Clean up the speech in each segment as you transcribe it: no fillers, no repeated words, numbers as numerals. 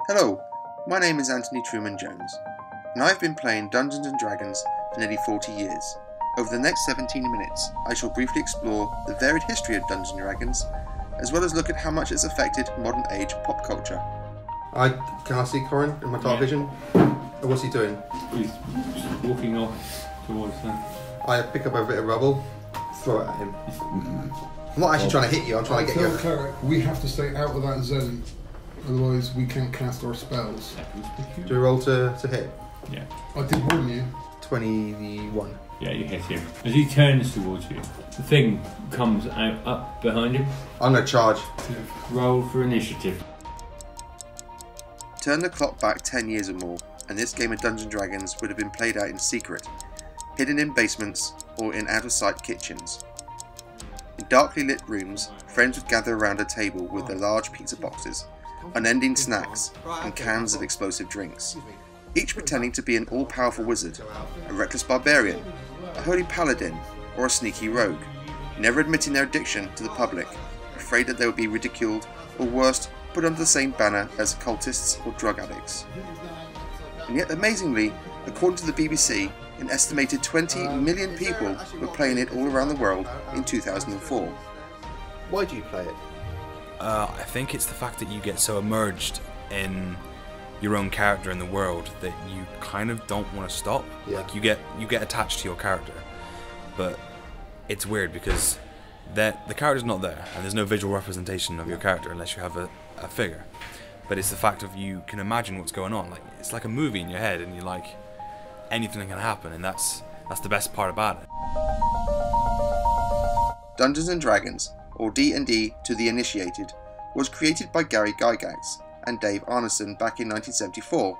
Hello, my name is Anthony Trueman Jones, and I've been playing Dungeons & Dragons for nearly 40 years. Over the next 17 minutes, I shall briefly explore the varied history of Dungeons & Dragons, as well as look at how much it's affected modern age pop culture. Can I see Corin in my dark vision? Oh, what's he doing? He's just walking off towards them. I pick up a bit of rubble, throw it at him. I'm not actually trying to hit you, I'm trying to get you. Cleric, we have to stay out of that zone. Otherwise, we can't cast our spells. Do we roll to hit? Yeah. I did warn you. 21. Yeah, you hit him. As he turns towards you, the thing comes out up behind him. I'm going to charge. Roll for initiative. Turn the clock back 10 years or more, and this game of Dungeons & Dragons would have been played out in secret, hidden in basements or in out-of-sight kitchens. In darkly lit rooms, friends would gather around a table with their large pizza boxes, unending snacks, and cans of explosive drinks, each pretending to be an all-powerful wizard, a reckless barbarian, a holy paladin, or a sneaky rogue, never admitting their addiction to the public, afraid that they would be ridiculed, or worst, put under the same banner as cultists or drug addicts. And yet, amazingly, according to the BBC, an estimated 20 million people were playing it all around the world in 2004. Why do you play it? I think it's the fact that you get so immersed in your own character in the world that you kind of don't want to stop. Yeah. Like you get attached to your character, but it's weird because the character's not there and there's no visual representation of your character unless you have a figure. But it's the fact of you can imagine what's going on. Like it's like a movie in your head, and you're like, anything can happen, and that's the best part about it. Dungeons & Dragons, or D&D to the Initiated, was created by Gary Gygax and Dave Arneson back in 1974,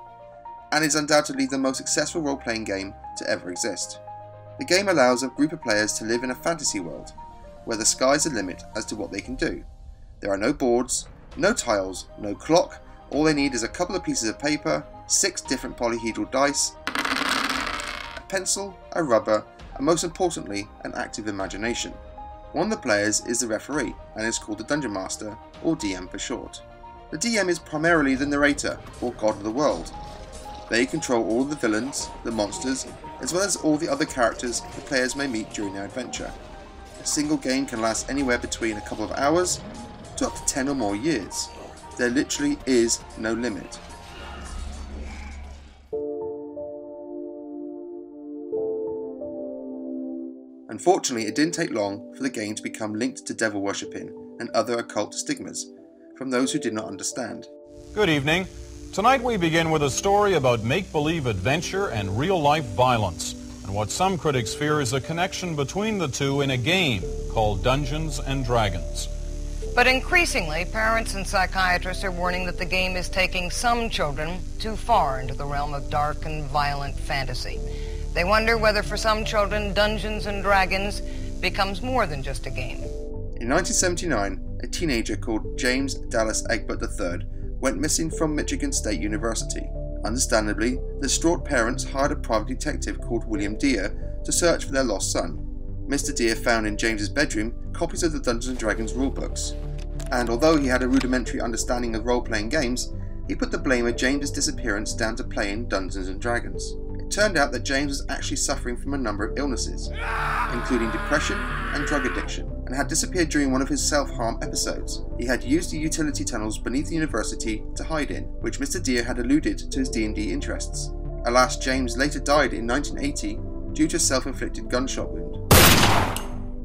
and is undoubtedly the most successful role-playing game to ever exist. The game allows a group of players to live in a fantasy world, where the sky's the limit as to what they can do. There are no boards, no tiles, no clock. All they need is a couple of pieces of paper, 6 different polyhedral dice, a pencil, a rubber, and most importantly, an active imagination. One of the players is the referee, and is called the Dungeon Master, or DM for short. The DM is primarily the narrator, or god of the world. They control all of the villains, the monsters, as well as all the other characters the players may meet during their adventure. A single game can last anywhere between a couple of hours to up to 10 or more years. There literally is no limit. Unfortunately, it didn't take long for the game to become linked to devil worshipping and other occult stigmas from those who did not understand. Good evening. Tonight we begin with a story about make-believe adventure and real-life violence, and what some critics fear is a connection between the two in a game called Dungeons & Dragons. But increasingly, parents and psychiatrists are warning that the game is taking some children too far into the realm of dark and violent fantasy. They wonder whether for some children, Dungeons & Dragons becomes more than just a game. In 1979, a teenager called James Dallas Egbert III went missing from Michigan State University. Understandably, the distraught parents hired a private detective called William Deere to search for their lost son. Mr. Deere found in James's bedroom copies of the Dungeons & Dragons rulebooks, and although he had a rudimentary understanding of role-playing games, he put the blame of James's disappearance down to playing Dungeons & Dragons. It turned out that James was actually suffering from a number of illnesses, including depression and drug addiction, and had disappeared during one of his self-harm episodes. He had used the utility tunnels beneath the university to hide in, which Mr. Deere had alluded to his D&D interests. Alas, James later died in 1980 due to a self-inflicted gunshot wound.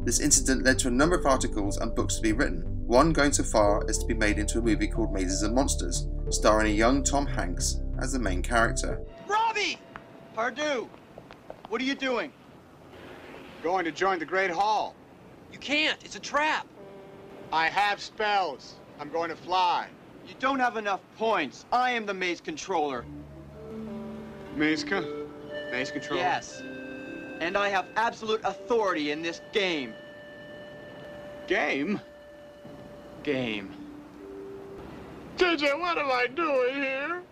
This incident led to a number of articles and books to be written, one going so far as to be made into a movie called Mazes and Monsters, starring a young Tom Hanks as the main character. Robbie! Pardue, what are you doing? Going to join the Great Hall. You can't, it's a trap. I have spells. I'm going to fly. You don't have enough points. I am the maze controller. Maze control? Yes. And I have absolute authority in this game. Game? Game. TJ, what am I doing here?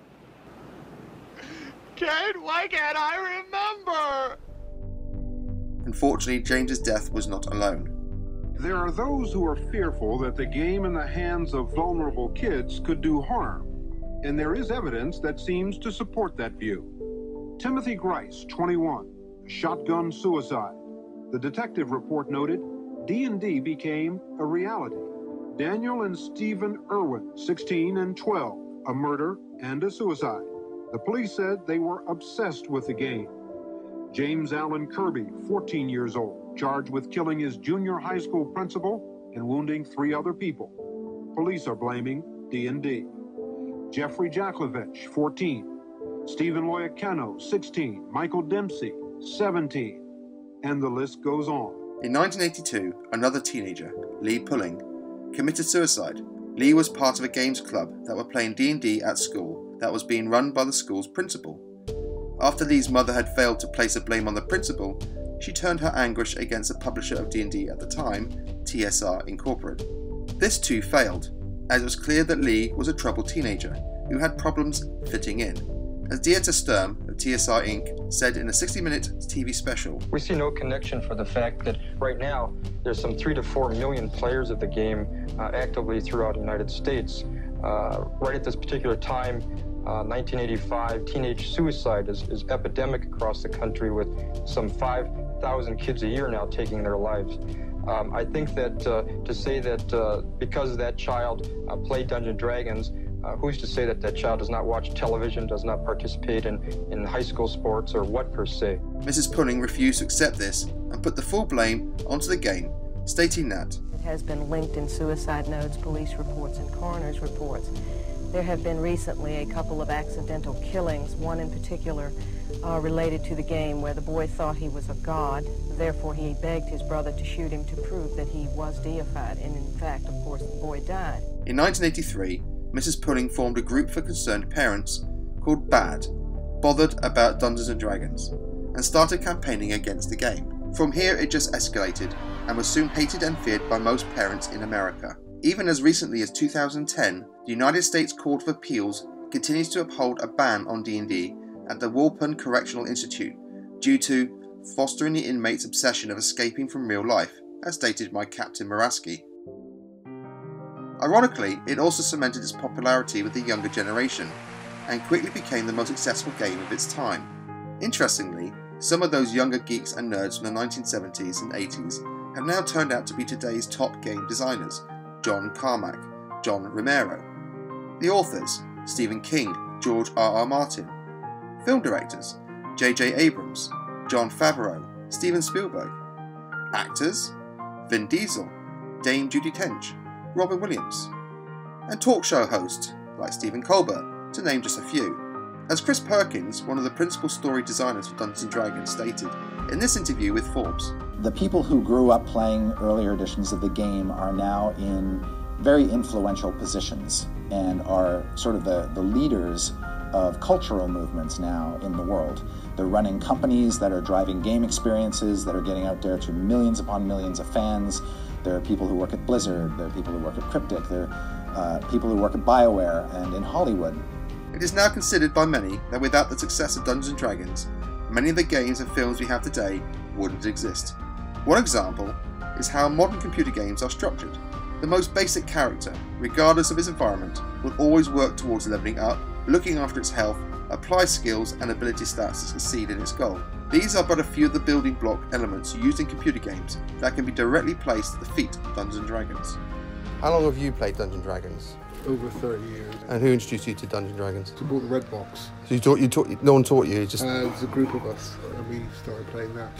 Kate, why can't I remember? Unfortunately, James's death was not alone. There are those who are fearful that the game in the hands of vulnerable kids could do harm, and there is evidence that seems to support that view. Timothy Grice, 21, shotgun suicide. The detective report noted D&D became a reality. Daniel and Stephen Irwin, 16 and 12, a murder and a suicide. The police said they were obsessed with the game. James Allen Kirby, 14 years old, charged with killing his junior high school principal and wounding 3 other people. Police are blaming D&D. Jeffrey Jaklovich, 14. Stephen Loyacano, 16. Michael Dempsey, 17. And the list goes on. In 1982, another teenager, Lee Pulling, committed suicide. Lee was part of a games club that were playing D&D at school that was being run by the school's principal. After Lee's mother had failed to place the blame on the principal, she turned her anguish against the publisher of D&D at the time, TSR Incorporated. This too failed, as it was clear that Lee was a troubled teenager who had problems fitting in. As Dieter Sturm of TSR Inc. said in a 60-minute TV special, "We see no connection for the fact that right now there's some 3 to 4 million players of the game actively throughout the United States. Right at this particular time, 1985, teenage suicide is epidemic across the country, with some 5,000 kids a year now taking their lives. I think that to say that because that child played Dungeons & Dragons, who's to say that that child does not watch television, does not participate in high school sports, or what per se?" Mrs. Pulling refused to accept this and put the full blame onto the game, stating that it has been linked in suicide notes, police reports, and coroner's reports. There have been recently a couple of accidental killings, one in particular related to the game, where the boy thought he was a god. Therefore, he begged his brother to shoot him to prove that he was deified, and in fact, of course, the boy died. In 1983, Mrs. Pulling formed a group for concerned parents called BAD, Bothered About Dungeons & Dragons, and started campaigning against the game. From here, it just escalated and was soon hated and feared by most parents in America. Even as recently as 2010, the United States Court of Appeals continues to uphold a ban on D&D at the Walpen Correctional Institute due to fostering the inmates' obsession of escaping from real life, as stated by Captain Muraski. Ironically, it also cemented its popularity with the younger generation, and quickly became the most successful game of its time. Interestingly, some of those younger geeks and nerds from the 1970s and 80s have now turned out to be today's top game designers: John Carmack, John Romero. The authors: Stephen King, George R.R. Martin. Film directors: J.J. Abrams, Jon Favreau, Steven Spielberg. Actors: Vin Diesel, Dame Judi Dench, Robin Williams. And talk show hosts like Stephen Colbert, to name just a few. As Chris Perkins, one of the principal story designers for Dungeons & Dragons, stated in this interview with Forbes, "The people who grew up playing earlier editions of the game are now in very influential positions and are sort of the leaders of cultural movements now in the world. They're running companies that are driving game experiences that are getting out there to millions upon millions of fans. There are people who work at Blizzard, there are people who work at Cryptic, there are people who work at BioWare and in Hollywood." It is now considered by many that without the success of Dungeons & Dragons, many of the games and films we have today wouldn't exist. One example is how modern computer games are structured. The most basic character, regardless of his environment, will always work towards leveling up, looking after its health, apply skills and ability stats to succeed in its goal. These are but a few of the building block elements used in computer games that can be directly placed at the feet of Dungeons & Dragons. How long have you played Dungeons & Dragons? Over 30 years. And who introduced you to Dungeons & Dragons? So I bought the red box. So no one taught you? Just it was a group of us, and we started playing that.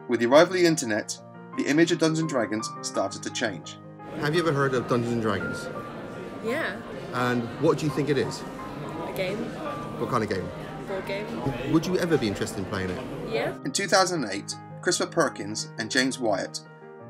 With the arrival of the internet, the image of Dungeons & Dragons started to change. Have you ever heard of Dungeons & Dragons? Yeah. And what do you think it is? A game. What kind of game? Board game. Would you ever be interested in playing it? Yeah. In 2008, Christopher Perkins and James Wyatt,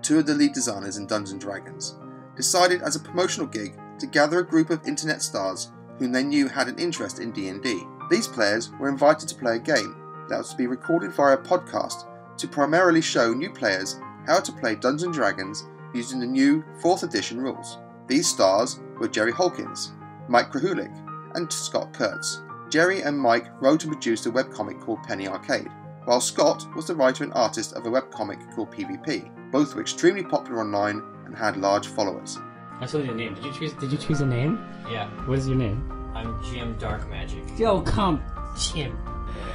two of the lead designers in Dungeons & Dragons, decided as a promotional gig to gather a group of internet stars whom they knew had an interest in D&D. These players were invited to play a game that was to be recorded via a podcast to primarily show new players how to play Dungeons & Dragons using the new 4th edition rules. These stars were Jerry Hawkins, Mike Krahulik, and Scott Kurtz. Jerry and Mike wrote and produced a webcomic called Penny Arcade, while Scott was the writer and artist of a webcomic called PvP. Both were extremely popular online and had large followers. I still need a name. Did you choose a name? Yeah. What is your name? I'm Jim Dark Magic. Yo, come, Jim.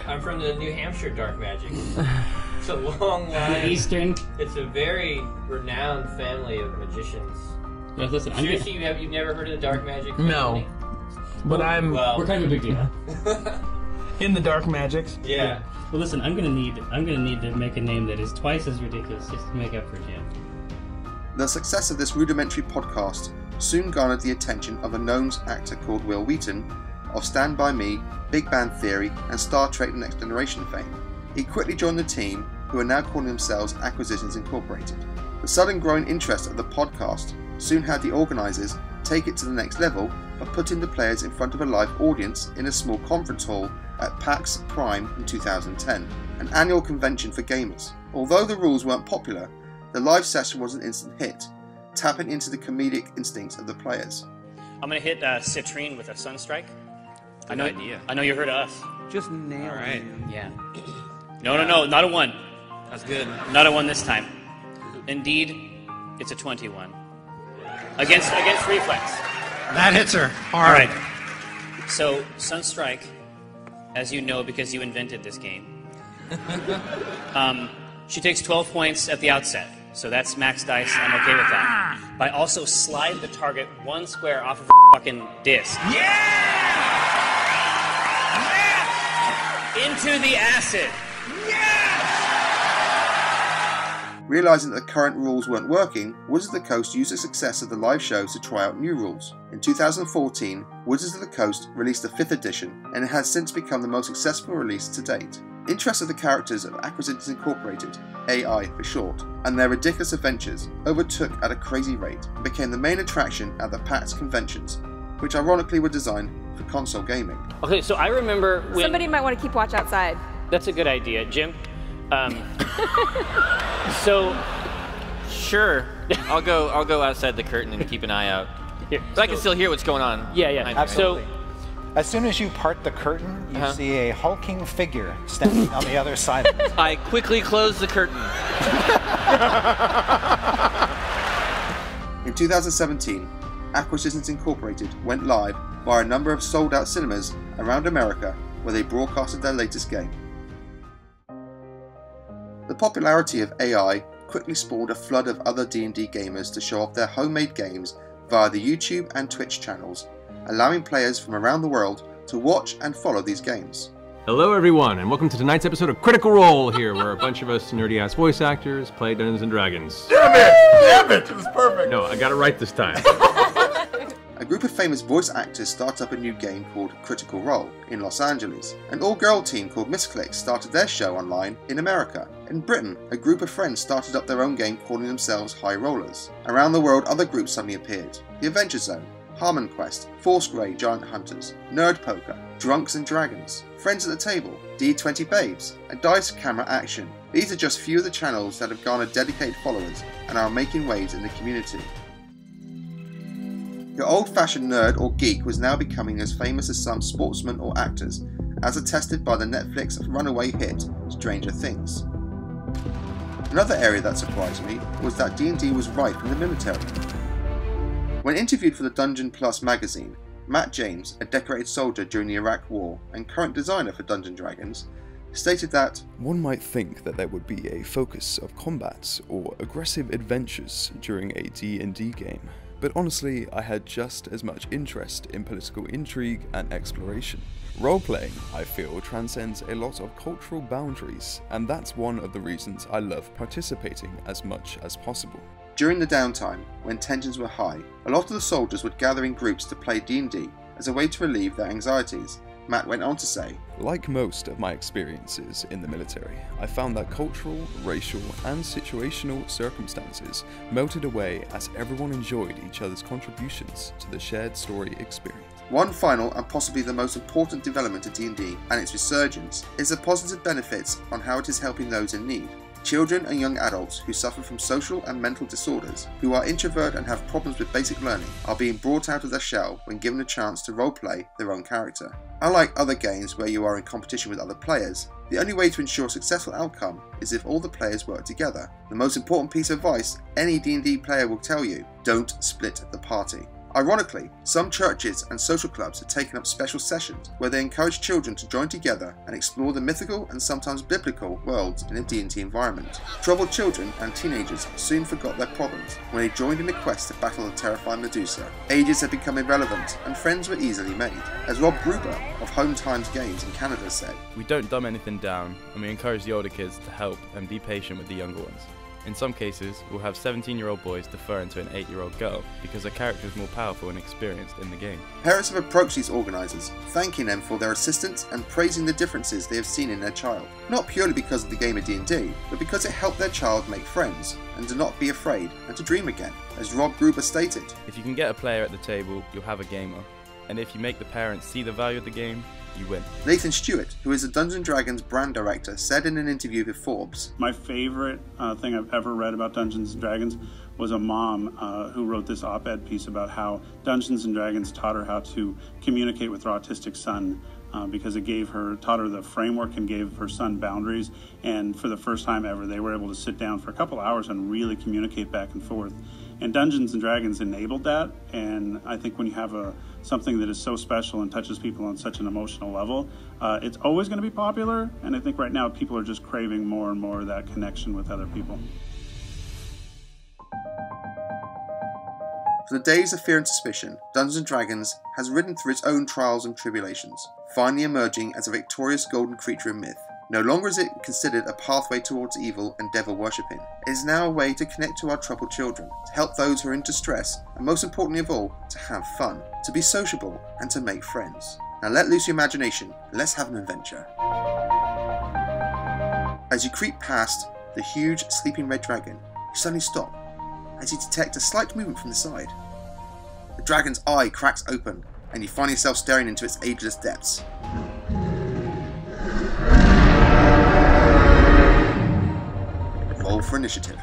I'm from the New Hampshire Dark Magic. It's a long line. Eastern. It's a very renowned family of magicians. Yeah, listen, Seriously, you've never heard of the Dark Magic family? No. But we're kind of a big deal. In the Dark Magics. Yeah. Well, listen, I'm gonna need to make a name that is twice as ridiculous just to make up for Jim. The success of this rudimentary podcast soon garnered the attention of a Gnomes actor called Will Wheaton of Stand By Me, Big Bang Theory, and Star Trek The Next Generation fame. He quickly joined the team, who are now calling themselves Acquisitions Incorporated. The sudden growing interest of the podcast soon had the organisers take it to the next level by putting the players in front of a live audience in a small conference hall at PAX Prime in 2010, an annual convention for gamers. Although the rules weren't popular, the live session was an instant hit, tapping into the comedic instincts of the players. I'm gonna hit Citrine with a Sunstrike. Good idea. I know you heard of us. Just nail it. All right. Yeah. No, not a 1. That's good. Not a 1 this time. Indeed, it's a 21. Against Reflex. That hits her. All right. So, Sunstrike, as you know because you invented this game, she takes 12 points at the outset. So that's max dice. I'm okay with that. But I also slide the target 1 square off of her fucking disc. Into the acid. Realising that the current rules weren't working, Wizards of the Coast used the success of the live shows to try out new rules. In 2014, Wizards of the Coast released the 5th edition, and it has since become the most successful release to date. Interest of the characters of Acquisitions Incorporated, AI for short, and their ridiculous adventures overtook at a crazy rate and became the main attraction at the PAX conventions, which ironically were designed for console gaming. Okay, so I remember when... Somebody might want to keep watch outside. That's a good idea. Jim? So... Sure. I'll go outside the curtain and keep an eye out. But I can still hear what's going on. Yeah, absolutely. So, as soon as you part the curtain, you see a hulking figure standing on the other side of it. I quickly close the curtain. In 2017, Acquisitions Incorporated went live via a number of sold-out cinemas around America where they broadcasted their latest game. The popularity of AI quickly spawned a flood of other D&D gamers to show off their homemade games via the YouTube and Twitch channels, allowing players from around the world to watch and follow these games. Hello everyone, and welcome to tonight's episode of Critical Role here, where a bunch of us nerdy-ass voice actors play Dungeons & Dragons. Damn it! It was perfect! No, I got it right this time. A group of famous voice actors started up a new game called Critical Role in Los Angeles. An all-girl team called Misclicks started their show online in America. In Britain, a group of friends started up their own game calling themselves High Rollers. Around the world, other groups suddenly appeared. The Adventure Zone, Harmon Quest, Force Grey Giant Hunters, Nerd Poker, Drunks and Dragons, Friends at the Table, D20 Babes, and Dice Camera Action. These are just few of the channels that have garnered dedicated followers and are making waves in the community. Your old-fashioned nerd or geek was now becoming as famous as some sportsmen or actors, as attested by the Netflix runaway hit Stranger Things. Another area that surprised me was that D&D was rife in the military. When interviewed for the Dungeon Plus magazine, Matt James, a decorated soldier during the Iraq War and current designer for Dungeons & Dragons, stated that one might think that there would be a focus of combat or aggressive adventures during a D&D game. But honestly, I had just as much interest in political intrigue and exploration. Role-playing, I feel, transcends a lot of cultural boundaries, and that's one of the reasons I love participating as much as possible. During the downtime, when tensions were high, a lot of the soldiers would gather in groups to play D&D as a way to relieve their anxieties. Matt went on to say, like most of my experiences in the military, I found that cultural, racial, and situational circumstances melted away as everyone enjoyed each other's contributions to the shared story experience. One final and possibly the most important development of D&D and its resurgence is the positive benefits on how it is helping those in need. Children and young adults who suffer from social and mental disorders, who are introvert and have problems with basic learning, are being brought out of their shell when given a chance to roleplay their own character. Unlike other games where you are in competition with other players, The only way to ensure a successful outcome is if all the players work together. The most important piece of advice any D&D player will tell you: don't split the party. Ironically, some churches and social clubs have taken up special sessions where they encourage children to join together and explore the mythical and sometimes biblical worlds in a D&D environment. Troubled children and teenagers soon forgot their problems when they joined in a quest to battle the terrifying Medusa. Ages had become irrelevant and friends were easily made. As Rob Gruber of Home Times Games in Canada said, "We don't dumb anything down, and we encourage the older kids to help and be patient with the younger ones. In some cases, we'll have 17-year-old boys deferring to an 8-year-old girl because their character is more powerful and experienced in the game." Parents have approached these organisers, thanking them for their assistance and praising the differences they have seen in their child. Not purely because of the game of D&D, but because it helped their child make friends and to not be afraid and to dream again. As Rob Gruber stated, "If you can get a player at the table, you'll have a gamer. And if you make the parents see the value of the game, you win." Nathan Stewart, who is the Dungeons & Dragons brand director, said in an interview with Forbes, "My favorite thing I've ever read about Dungeons & Dragons was a mom who wrote this op-ed piece about how Dungeons & Dragons taught her how to communicate with her autistic son because it taught her the framework and gave her son boundaries. And for the first time ever, they were able to sit down for a couple hours and really communicate back and forth. And Dungeons & Dragons enabled that. And I think when you have something that is so special and touches people on such an emotional level, it's always going to be popular. And I think right now people are just craving more and more of that connection with other people. For the days of fear and suspicion, Dungeons & Dragons has ridden through its own trials and tribulations, finally emerging as a victorious golden creature of myth. No longer is it considered a pathway towards evil and devil worshipping. It is now a way to connect to our troubled children, to help those who are in distress, and most importantly of all, to have fun, to be sociable, and to make friends. Now let loose your imagination, and let's have an adventure. As you creep past the huge sleeping red dragon, you suddenly stop as you detect a slight movement from the side. The dragon's eye cracks open, and you find yourself staring into its ageless depths. Roll for initiative.